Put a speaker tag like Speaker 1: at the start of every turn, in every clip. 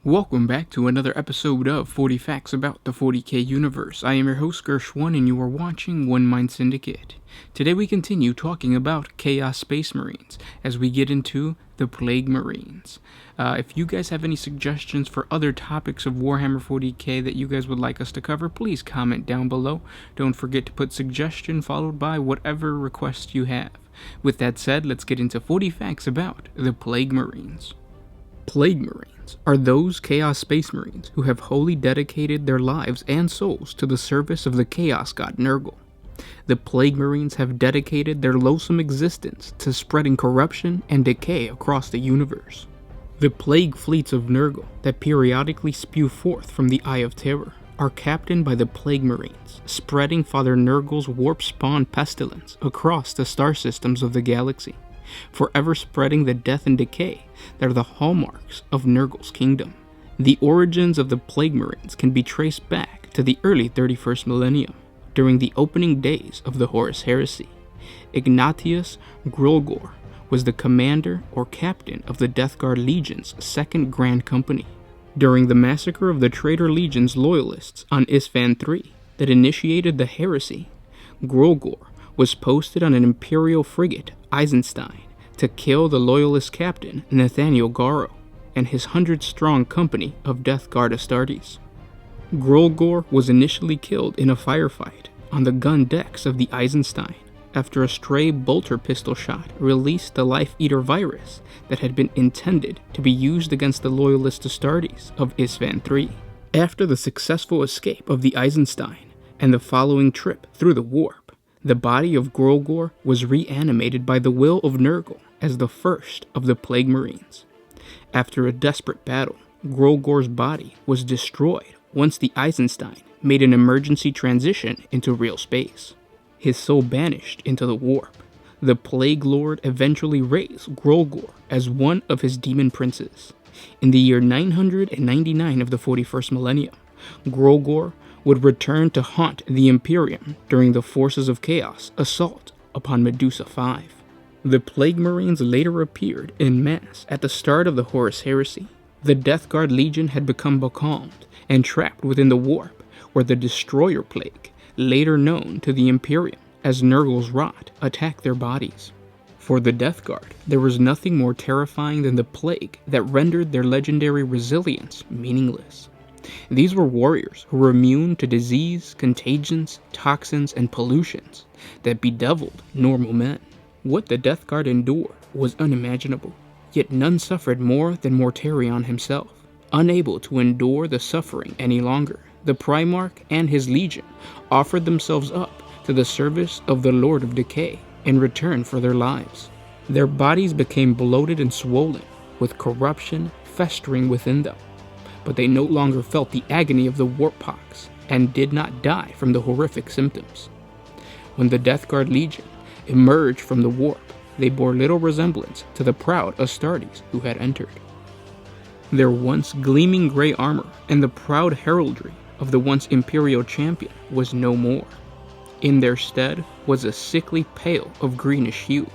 Speaker 1: Welcome back to another episode of 40 Facts About the 40K Universe. I am your host Gershwin and you are watching One Mind Syndicate. Today we continue talking about Chaos Space Marines as we get into the Plague Marines. If you guys have any suggestions for other topics of Warhammer 40K that you guys would like us to cover, please comment down below. Don't forget to put suggestion followed by whatever request you have. With that said, let's get into 40 Facts About the Plague Marines. Plague Marines are those Chaos Space Marines who have wholly dedicated their lives and souls to the service of the Chaos God Nurgle. The Plague Marines have dedicated their loathsome existence to spreading corruption and decay across the universe. The plague fleets of Nurgle that periodically spew forth from the Eye of Terror are captained by the Plague Marines, spreading Father Nurgle's warp-spawn pestilence across the star systems of the galaxy, forever spreading the death and decay that are the hallmarks of Nurgle's kingdom. The origins of the Plague Marines can be traced back to the early 31st millennium, during the opening days of the Horus Heresy. Ignatius Grulgor was the commander or captain of the Death Guard Legion's Second Grand Company. During the massacre of the Traitor Legion's loyalists on Isfahan III that initiated the heresy, Grulgor was posted on an Imperial frigate, Eisenstein, to kill the loyalist captain Nathaniel Garro and his 100-strong company of Death Guard Astartes. Grulgor was initially killed in a firefight on the gun decks of the Eisenstein after a stray bolter pistol shot released the Life Eater virus that had been intended to be used against the loyalist Astartes of Isfahan III. After the successful escape of the Eisenstein and the following trip through the warp, the body of Grulgor was reanimated by the will of Nurgle as the first of the Plague Marines. After a desperate battle, Grulgor's body was destroyed once the Eisenstein made an emergency transition into real space. His soul banished into the warp. The Plague Lord eventually raised Grulgor as one of his demon princes. In the year 999 of the 41st millennium, Grulgor would return to haunt the Imperium during the Forces of Chaos assault upon Medusa 5. The Plague Marines later appeared en masse at the start of the Horus Heresy. The Death Guard Legion had become becalmed and trapped within the warp where the Destroyer Plague, later known to the Imperium as Nurgle's Rot, attacked their bodies. For the Death Guard, there was nothing more terrifying than the plague that rendered their legendary resilience meaningless. These were warriors who were immune to disease, contagions, toxins, and pollutions that bedeviled normal men. What the Death Guard endured was unimaginable, yet none suffered more than Mortarion himself. Unable to endure the suffering any longer, the Primarch and his legion offered themselves up to the service of the Lord of Decay in return for their lives. Their bodies became bloated and swollen, with corruption festering within them. But they no longer felt the agony of the warp pox and did not die from the horrific symptoms. When the Death Guard Legion emerged from the warp, they bore little resemblance to the proud Astartes who had entered. Their once gleaming gray armor and the proud heraldry of the once Imperial champion was no more. In their stead was a sickly pale of greenish hue.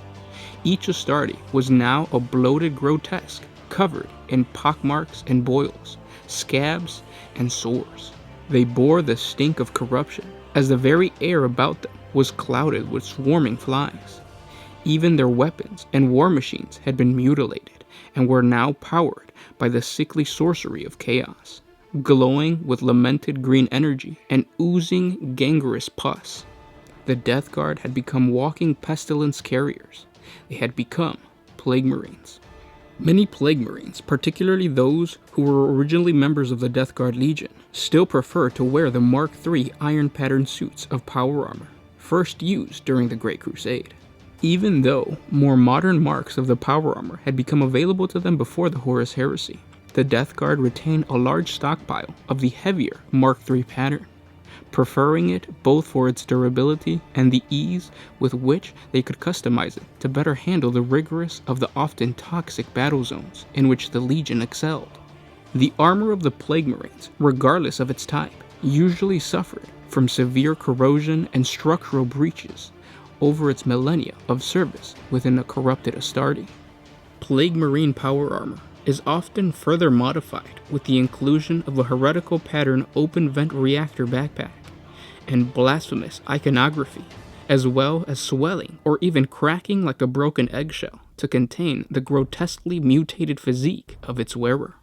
Speaker 1: Each Astarte was now a bloated grotesque covered in pockmarks and boils, scabs, and sores. They bore the stink of corruption, as the very air about them was clouded with swarming flies. Even their weapons and war machines had been mutilated, and were now powered by the sickly sorcery of chaos, glowing with lamented green energy and oozing gangrenous pus. The Death Guard had become walking pestilence carriers. They had become Plague Marines. Many Plague Marines, particularly those who were originally members of the Death Guard Legion, still prefer to wear the Mark III iron pattern suits of power armor, first used during the Great Crusade. Even though more modern marks of the power armor had become available to them before the Horus Heresy, the Death Guard retained a large stockpile of the heavier Mark III pattern, preferring it both for its durability and the ease with which they could customize it to better handle the rigorous of the often toxic battle zones in which the Legion excelled. The armor of the Plague Marines, regardless of its type, usually suffered from severe corrosion and structural breaches over its millennia of service within a corrupted Astarte. Plague Marine power armor is often further modified with the inclusion of a heretical pattern open vent reactor backpack and blasphemous iconography, as well as swelling or even cracking like a broken eggshell to contain the grotesquely mutated physique of its wearer.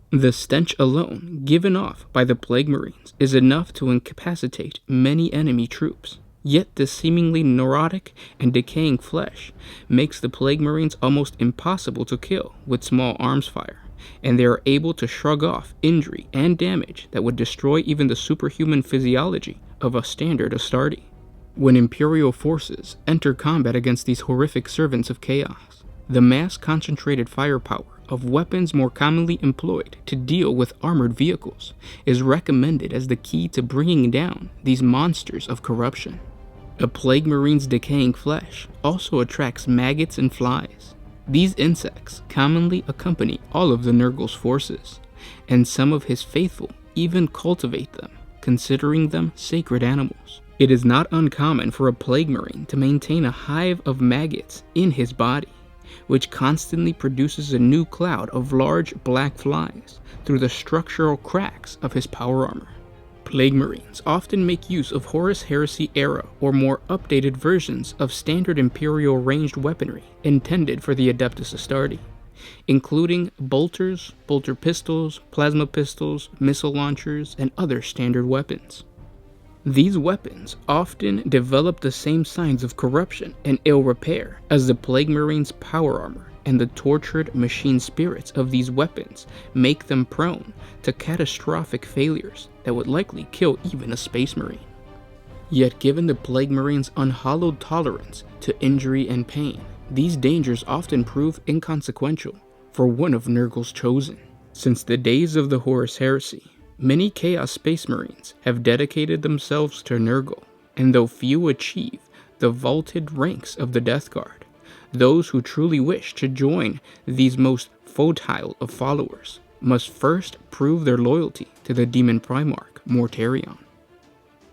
Speaker 1: The stench alone given off by the Plague Marines is enough to incapacitate many enemy troops. Yet this seemingly neurotic and decaying flesh makes the Plague Marines almost impossible to kill with small arms fire, and they are able to shrug off injury and damage that would destroy even the superhuman physiology of a standard Astarte. When Imperial forces enter combat against these horrific servants of chaos, the mass-concentrated firepower of weapons more commonly employed to deal with armored vehicles is recommended as the key to bringing down these monsters of corruption. A Plague Marine's decaying flesh also attracts maggots and flies. These insects commonly accompany all of the Nurgle's forces, and some of his faithful even cultivate them, considering them sacred animals. It is not uncommon for a Plague Marine to maintain a hive of maggots in his body, which constantly produces a new cloud of large black flies through the structural cracks of his power armor. Plague Marines often make use of Horus Heresy era or more updated versions of standard Imperial ranged weaponry intended for the Adeptus Astartes, including bolters, bolter pistols, plasma pistols, missile launchers, and other standard weapons. These weapons often develop the same signs of corruption and ill repair as the Plague Marine's power armor, and the tortured machine spirits of these weapons make them prone to catastrophic failures that would likely kill even a Space Marine. Yet given the Plague Marine's unhallowed tolerance to injury and pain, these dangers often prove inconsequential for one of Nurgle's chosen. Since the days of the Horus Heresy, many Chaos Space Marines have dedicated themselves to Nurgle, and though few achieve the vaulted ranks of the Death Guard, those who truly wish to join these most futile of followers must first prove their loyalty to the Demon Primarch, Mortarion.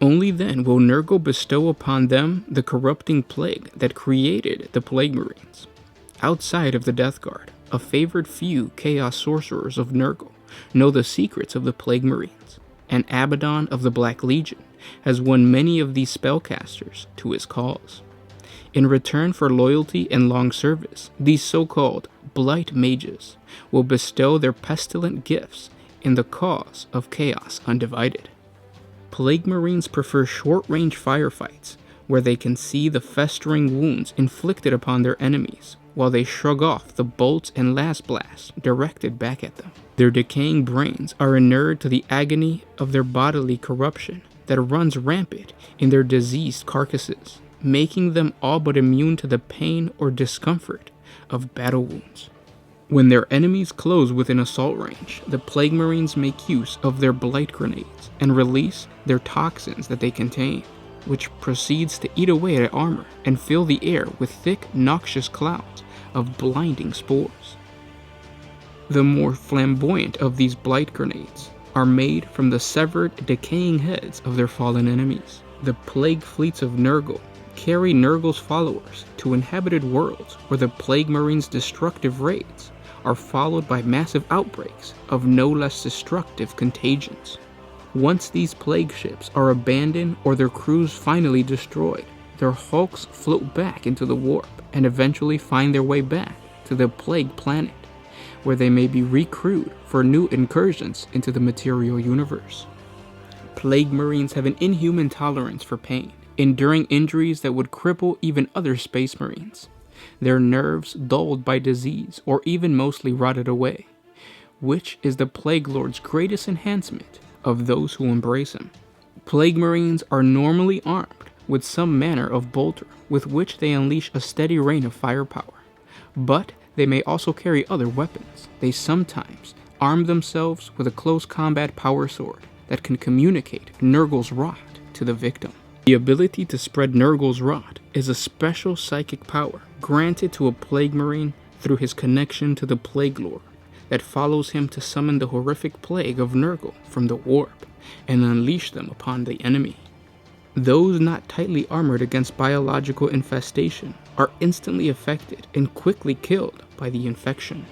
Speaker 1: Only then will Nurgle bestow upon them the corrupting plague that created the Plague Marines. Outside of the Death Guard, a favored few Chaos Sorcerers of Nurgle know the secrets of the Plague Marines, and Abaddon of the Black Legion has won many of these spellcasters to his cause. In return for loyalty and long service, these so-called Blight Mages will bestow their pestilent gifts in the cause of Chaos Undivided. Plague Marines prefer short-range firefights, where they can see the festering wounds inflicted upon their enemies, while they shrug off the bolts and last blasts directed back at them. Their decaying brains are inured to the agony of their bodily corruption that runs rampant in their diseased carcasses, making them all but immune to the pain or discomfort of battle wounds. When their enemies close within assault range, the Plague Marines make use of their blight grenades and release their toxins that they contain, which proceeds to eat away at armor and fill the air with thick, noxious clouds of blinding spores. The more flamboyant of these blight grenades are made from the severed, decaying heads of their fallen enemies. The plague fleets of Nurgle carry Nurgle's followers to inhabited worlds where the Plague Marines' destructive raids are followed by massive outbreaks of no less destructive contagions. Once these plague ships are abandoned or their crews finally destroyed, their hulks float back into the warp and eventually find their way back to the Plague Planet, where they may be recrewed for new incursions into the material universe. Plague Marines have an inhuman tolerance for pain, enduring injuries that would cripple even other Space Marines, their nerves dulled by disease or even mostly rotted away, which is the Plague Lord's greatest enhancement of those who embrace him. Plague Marines are normally armed with some manner of bolter with which they unleash a steady rain of firepower, but they may also carry other weapons. They sometimes arm themselves with a close combat power sword that can communicate Nurgle's rot to the victim. The ability to spread Nurgle's rot is a special psychic power granted to a Plague Marine through his connection to the Plague Lord that follows him to summon the horrific plague of Nurgle from the warp and unleash them upon the enemy. Those not tightly armored against biological infestation are instantly affected and quickly killed by the infection.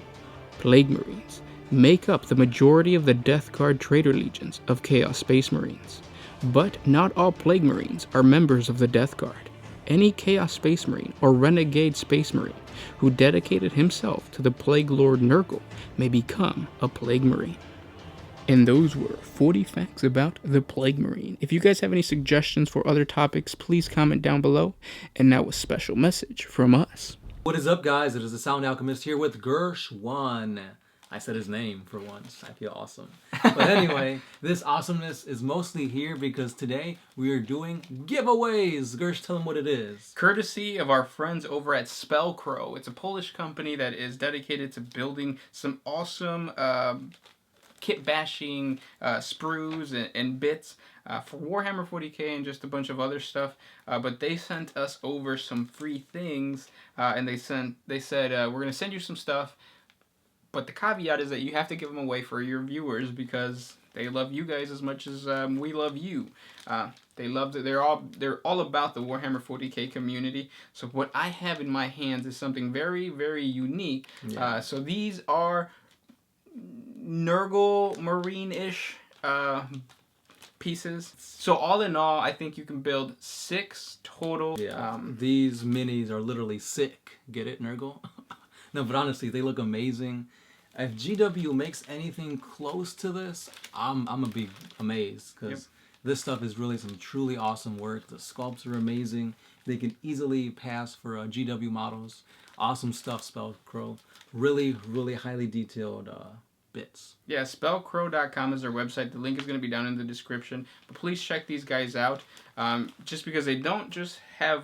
Speaker 1: Plague Marines make up the majority of the Death Guard Traitor Legions of Chaos Space Marines. But not all Plague Marines are members of the Death Guard. Any Chaos Space Marine or Renegade Space Marine who dedicated himself to the Plague Lord Nurgle may become a Plague Marine. And those were 40 facts about the Plague Marine. If you guys have any suggestions for other topics, please comment down below. And now a special message from us.
Speaker 2: What is up, guys? It is the Sound Alchemist here with Gershwan. I said his name for once. I feel awesome. But anyway, this awesomeness is mostly here because today we are doing giveaways. Gersh, tell them what it is.
Speaker 1: Courtesy of our friends over at Spellcrow. It's a Polish company that is dedicated to building some awesome kit bashing sprues and bits for Warhammer 40K and just a bunch of other stuff. But they sent us over some free things, and they said we're gonna send you some stuff, but the caveat is that you have to give them away for your viewers because they love you guys as much as we love you. They love that they're all about the Warhammer 40K community. So what I have in my hands is something very, very unique. Yeah. So these are Nurgle Marine-ish pieces. So all in all, I think you can build 6 total.
Speaker 2: Yeah. These minis are literally sick. Get it, Nurgle? No, but honestly, they look amazing. If GW makes anything close to this, I'm gonna be amazed because this stuff is really some truly awesome work. The sculpts are amazing. They can easily pass for GW models. Awesome stuff, Spellcrow. Really, really highly detailed bits.
Speaker 1: Yeah, spellcrow.com is their website. The link is going to be down in the description. But please check these guys out. Just because they don't just have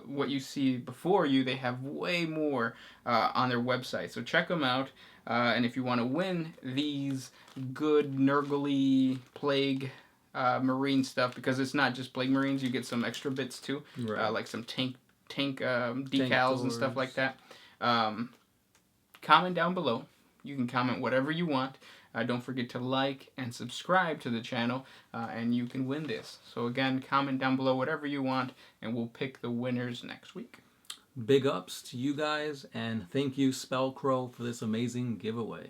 Speaker 1: what you see before you, they have way more on their website. So check them out. And if you want to win these good Nurgle Plague Marine stuff, because it's not just Plague Marines, you get some extra bits too, right. Like some tank decals and stuff like that. Comment down below. You can comment whatever you want. Don't forget to like and subscribe to the channel, and you can win this. So again, comment down below whatever you want, and we'll pick the winners next week.
Speaker 2: Big ups to you guys, and thank you, Spellcrow, for this amazing giveaway.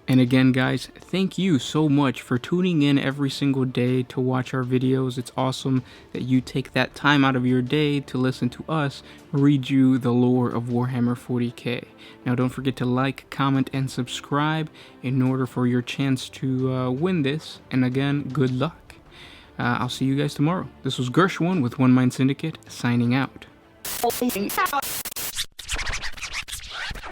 Speaker 1: And again, guys, thank you so much for tuning in every single day to watch our videos. It's awesome that you take that time out of your day to listen to us read you the lore of Warhammer 40K. Now, don't forget to like, comment, and subscribe in order for your chance to win this. And again, good luck. I'll see you guys tomorrow. This was Gershwan with One Mind Syndicate, signing out.